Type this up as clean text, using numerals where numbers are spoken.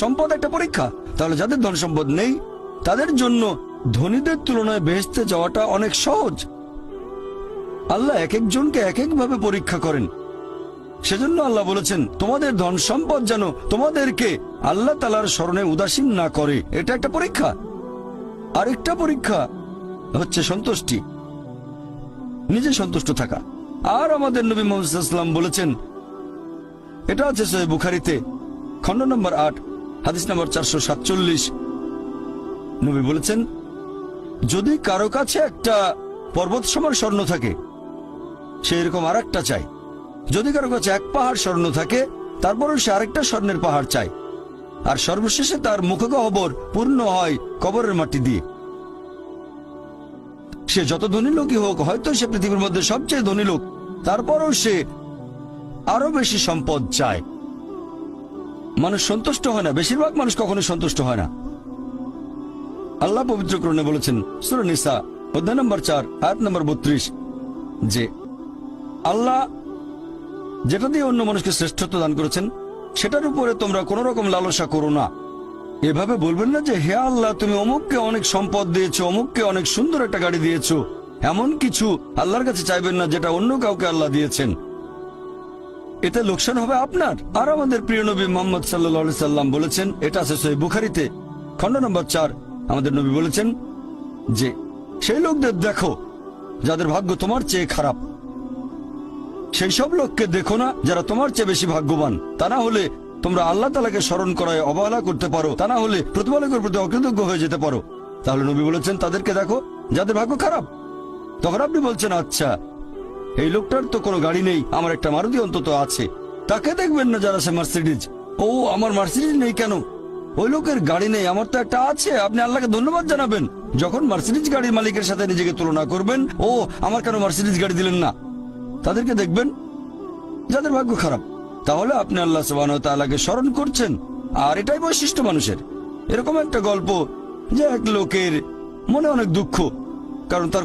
সম্পদ একটা পরীক্ষা। তাহলে যাদের ধন সম্পদ নেই তাদের জন্য ধনীদের তুলনায় বেহেশতে যাওয়াটা অনেক সহজ। আল্লাহ এক একজনকে এক একভাবে পরীক্ষা করেন। সেজন্য আল্লাহ বলেছেন তোমাদের ধন সম্পদ যেন তোমাদেরকে আল্লাহ তাআলার স্মরণে উদাসীন না করে। এটা একটা পরীক্ষা। আরেকটা পরীক্ষা হচ্ছে সন্তুষ্টি, নিজে সন্তুষ্ট থাকা। আর আমাদের নবী মুহাম্মদ সাল্লাল্লাহু আলাইহি ওয়াসাল্লাম বলেছেন, এটা আছে সহিহ বুখারীতে খণ্ড নম্বর 8 হাদিস নম্বর 447। নবী বলেছেন, যদি কারো কাছে একটা পর্বত সমান স্বর্ণ থাকে সে এরকম আরেকটা চায়। যদি কারো কাছে এক পাহাড় স্বর্ণ থাকে তারপরও সে আরেকটা স্বর্ণের পাহাড় চায়। আর সর্বশেষে তার মুখগহ্বর পূর্ণ হয় কবরের মাটি দিয়ে। সে যত ধনী লোকই হোক, হয়তো সে পৃথিবীর মধ্যে সবচেয়ে ধনী লোক, তারপরও সে আরো বেশি সম্পদ চায়। মানুষ সন্তুষ্ট হয় না, বেশিরভাগ মানুষ কখনো সন্তুষ্ট হয় না। আল্লাহ পবিত্র কোরআনে বলেছেন সূরা নিসা অধ্যায় নম্বর 4 আয়াত নম্বর 32 যে আল্লাহ যেটা দিয়ে অন্য মানুষকে শ্রেষ্ঠত্ব দান করেছেন সেটার উপরে তোমরা কোন রকম লালসা করো না। এভাবে বলবেন না যে হে আল্লাহ তুমি অমুককে অনেক সম্পদ দিয়েছো, অমুককে অনেক সুন্দর একটা গাড়ি দিয়েছো। এমন কিছু আল্লাহর কাছে চাইবেন না যেটা অন্য কাউকে আল্লাহ দিয়েছেন। এতে লোকসান হবে আপনার। আর আমাদের প্রিয় নবী মুহাম্মদ সাল্লাল্লাহু আলাইহি সাল্লাম বলেছেন, এটা আছে সহিহ বুখারীতে খণ্ড নম্বর 4, আমাদের নবী বলেছেন যে সেই লোকদের দেখো যাদের ভাগ্য তোমার চেয়ে খারাপ। সেই সব লোককে দেখো না যারা তোমার চেয়ে বেশি ভাগ্যবান। তা না হলে তোমরা আল্লাহ তাআলাকে স্মরণ করায় অবহেলা করতে পারো, তা না হলে প্রতিপালকের প্রতি অকৃতজ্ঞ হয়ে যেতে পারো। তাহলে নবী বলেছেন তাদেরকে দেখো যাদের ভাগ্য খারাপ। তখন আপনি বলছেন আচ্ছা এই লোকটার তো কোনো গাড়ি নেই, আমার একটা মারুতি অন্তত আছে। তাকে দেখবেন না যারা সে মার্সিডিজ। ও আমার মার্সিডিজ নেই কেন? ওই লোকের গাড়ি নেই, আমার তো একটা আছে। আপনি আল্লাহকে ধন্যবাদ জানাবেন। যখন মার্সিডিজ গাড়ির মালিকের সাথে নিজেকে তুলনা করবেন, ও আমার কেন মার্সিডিজ গাড়ি দিলেন না, তাদেরকে দেখবেন যাদের ভাগ্য খারাপ। তাহলে আপনি আল্লাহ সুবহানাহু ওয়া তাআলাকে স্মরণ করছেন। আর এটাই বৈশিষ্ট্য মানুষের। এরকম একটা গল্প যে এক লোকের মনে অনেক দুঃখ, কারণ তার